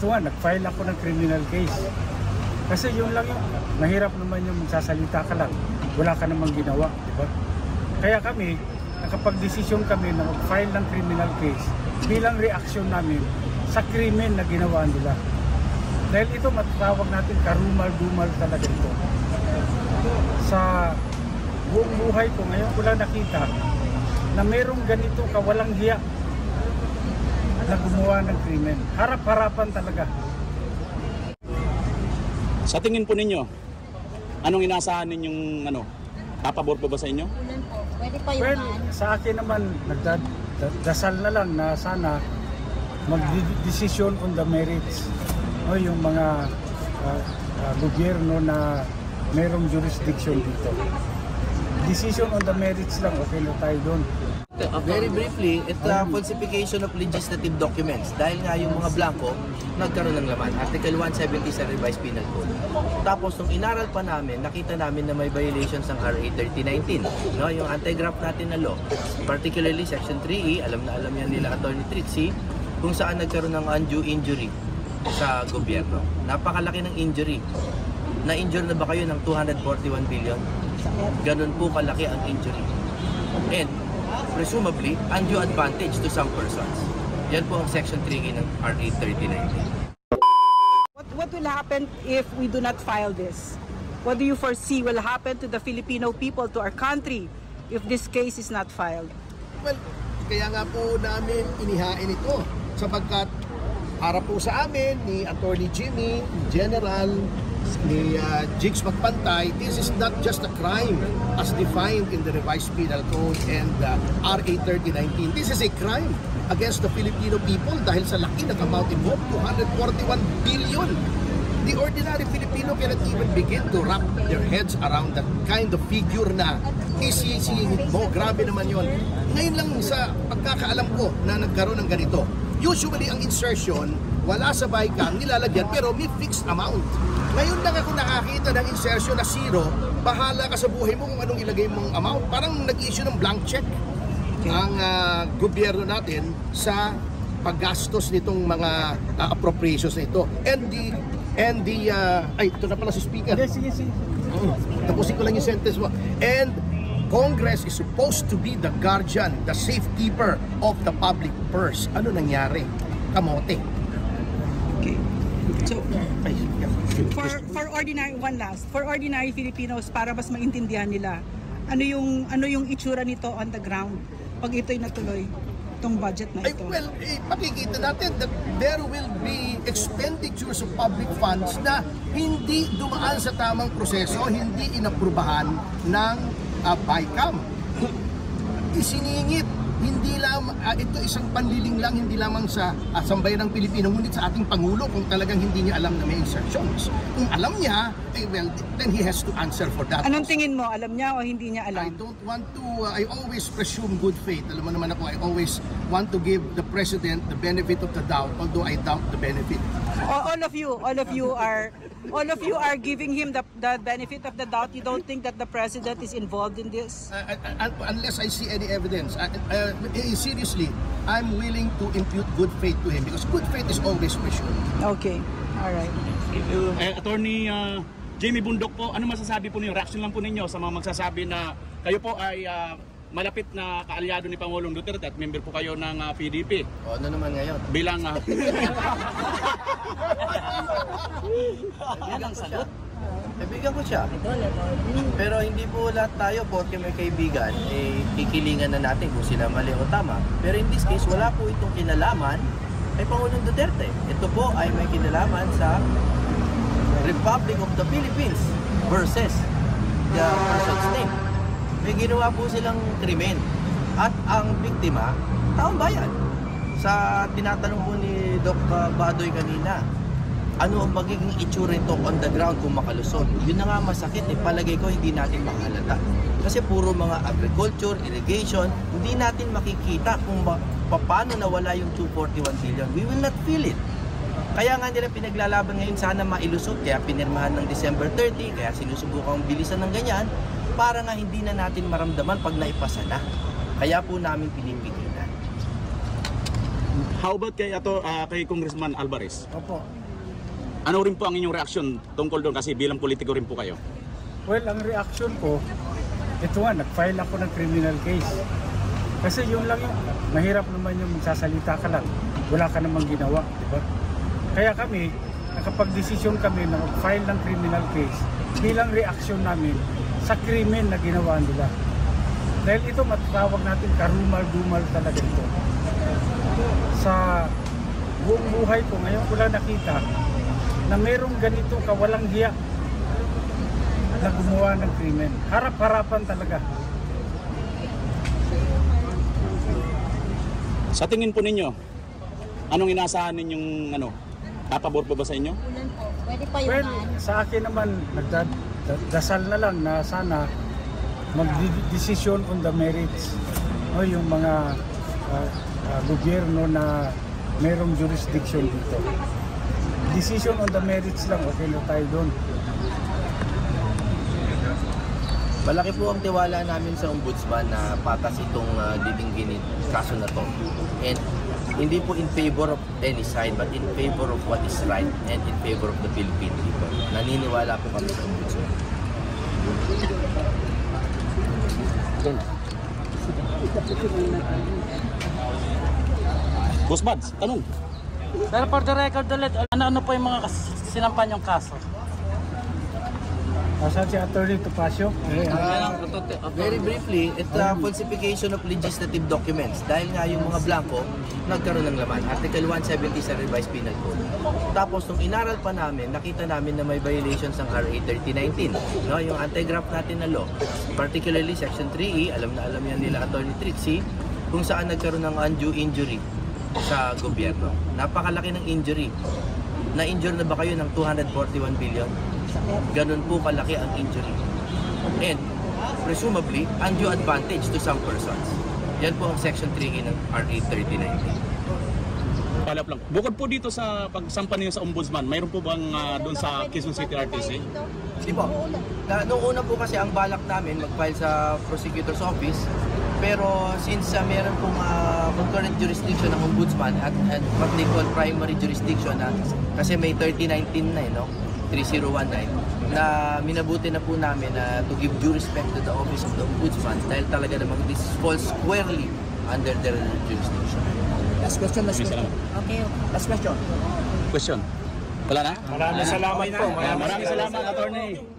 ito nga, nag-file ako ng criminal case. Kasi yun lang yun, mahirap naman yung magsasalita ka lang. Wala ka namang ginawa, di ba? Kaya kami, nakapag-desisyon kami na mag-file ng criminal case bilang reaksyon namin sa krimen na ginawa nila. Dahil ito, matatawag natin karumal-dumal talaga ito. Sa buong buhay ko, ngayon ko lang nakita na merong ganito kawalang hiya na gumawa ng krimen. Harap-harapan talaga. Sa tingin po ninyo, anong inaasahan ninyong papabor po ba sa inyo? Pwede pa yun. Well, sa akin naman, nagdasal na lang na sana mag-decision on the merits. O yung mga gobyerno na merong jurisdiction dito. Decision on the merits lang, okay na tayo doon. Very briefly, it's the falsification of legislative documents. Dahil nga yung mga blanco, nagkaroon ng laman. Article 170 sa Revised Penal Code. Tapos, nung inaral pa namin, nakita namin na may violations ng RA 3019. No? Yung anti-graft natin na law. Particularly Section 3E, alam na alam yan nila Attorney Trixie, kung saan nagkaroon ng undue injury sa gobyerno. Napakalaki ng injury. Na-injure na ba kayo ng 241 billion? Ganun po kalaki ang injury. And, presumably, undue advantage to some persons. Yan po ang Section 3E ng RA 3019. What will happen if we do not file this? What do you foresee will happen to the Filipino people, to our country, if this case is not filed? Well, kaya nga po namin inihain ito sapagkat para po sa amin ni Attorney Jimmy, General, ni Jigs Magpantay, this is not just a crime as defined in the Revised Penal Code and RA 3019. This is a crime against the Filipino people dahil sa laki ng amount involved, 241 billion. The ordinary Filipino cannot even begin to wrap their heads around that kind of figure na isisingit mo. Grabe naman yon. Ngayon lang sa pagkakaalam ko na nagkaroon ng ganito. Usually ang insertion, wala sa BICAM, nilalagyan pero may fixed amount. Ngayon lang ako nakakita ng insertion na zero, bahala ka sa buhay mo kung anong ilagay mong amount. Parang nag-issue ng blank check ang gobyerno natin sa paggastos nitong mga appropriations na ito. And the ay, ito na pala si speaker. Sige. Tapusin ko lang yung sentence mo. And Congress is supposed to be the guardian, the safekeeper of the public purse. Ano nangyari? Kamote. Okay. So, for ordinary Filipinos, para mas maintindihan nila, ano yung itsura nito on the ground pag ito'y natuloy, itong budget na ito? Well, makikita natin that there will be expenditures of public funds na hindi dumaan sa tamang proseso, hindi inaprubahan ng BICAM. Isiningit, hindi lamang, ito isang panliling lang, hindi lamang sa sambayan ng Pilipino, ngunit sa ating Pangulo kung talagang hindi niya alam na may insertions. Kung alam niya, well, then he has to answer for that. Anong tingin mo? Alam niya o hindi niya alam? I don't want to, I always presume good faith. Alam mo naman ako, I always want to give the President the benefit of the doubt, although I doubt the benefit. All of you are giving him the benefit of the doubt. You don't think that the President is involved in this? Unless I see any evidence. Seriously, I'm willing to impute good faith to him because good faith is always presumed. Okay, all right. Attorney Jamie Bundok po, ano masasabi po ninyo? Reaction lang po ninyo sa mga magsasabi na kayo po ay malapit na kaalyado ni Pangulong Duterte at member po kayo ng PDP. O, ano naman ngayon? Bilang Yan ang sagot. Kaibigan ko siya. Pero hindi po lahat tayo, porque may kaibigan, kikilingan na natin kung sila mali o tama. Pero in this case, wala po itong kinalaman kay Pangulong Duterte. Ito po ay may kinalaman sa Republic of the Philippines versus the person's name. May ginawa po silang krimen. At ang biktima, taong bayan. Sa tinatanong po ni Doc Badoy kanina, ano ang magiging itsura nito on the ground kung makalusot? Yun na nga masakit, palagay ko hindi natin makalata. Kasi puro mga agriculture, irrigation, hindi natin makikita kung paano nawala yung 241 billion. We will not feel it. Kaya nga nila pinaglalaban ngayon sana mailusot, kaya pinirmahan ng December 30, kaya sinusubukang bilisan ng ganyan, para nga hindi na natin maramdaman pag naipasa na. Kaya po namin pinipigilan. How about kay Congressman Alvarez? Opo. Ano rin po ang inyong reaksyon tungkol doon kasi bilang politiko rin po kayo? Well, ang reaction ko, ito nga, nag-file ako ng criminal case. Kasi yun lang yung, mahirap naman yung magsasalita ka lang. Wala ka namang ginawa, di ba? Kaya kami, nakapag-desisyon kami na mag-file ng criminal case bilang reaksyon namin sa krimen na ginawa nila. Dahil ito, matatawag natin karumal-dumal talaga ito. Sa buong buhay ko, ngayon ko lang nakita na merong ganito kawalang hiya na gumawa ng krimen. Harap-harapan talaga. Sa tingin po ninyo, anong inaasahan ninyong papabor po ba sa inyo? Pwede pa yung Well, sa akin naman, nagdasal na lang na sana mag-decision on the merits. O yung mga gobyerno na merong jurisdiction dito. Decision on the merits lang, okay na tayo doon. Malaki po ang tiwala namin sa ombudsman na patas itong didinggin kaso na to. And hindi po in favor of any side but in favor of what is right and in favor of the Philippine people. Naniniwala po kami sa ombudsman. Boss Buds, tanong. Pero for the record ulit, ano po yung mga sinampan yung kaso? Nasaan si Attorney Topacio? Very briefly, it's the falsification of legislative documents. Dahil nga yung mga blanco, nagkaroon ng laman. Article 170 sa Revised Penal Code. Tapos, nung inaral pa namin, nakita namin na may violations ng RA 3019. No? Yung anti-graft natin na law. Particularly Section 3E, alam na alam yan nila Attorney Trixie, kung saan nagkaroon ng undue injury sa gobyerno. Napakalaki ng injury. Na-injure na ba kayo ng 241 billion? Ganun po kalaki ang injury. And presumably, undue advantage to some persons. Yan po ang Section 3E ng RA 3019. Palap lang. Bukod po dito sa pagsampa niyo sa ombudsman, mayroon po bang doon sa Quezon City RTC? Di po. Noong una po kasi ang balak namin mag-file sa prosecutor's office. Pero since meron pong concurrent jurisdiction ng ombudsman at what they call primary jurisdiction kasi may 3019 na no? 3019 na minabuti na po namin to give due respect to the office of the ombudsman dahil talaga namang this falls squarely under their jurisdiction. Last question. Okay. Last question. Question. Wala na? Maraming salamat po. Maraming salamat, Attorney.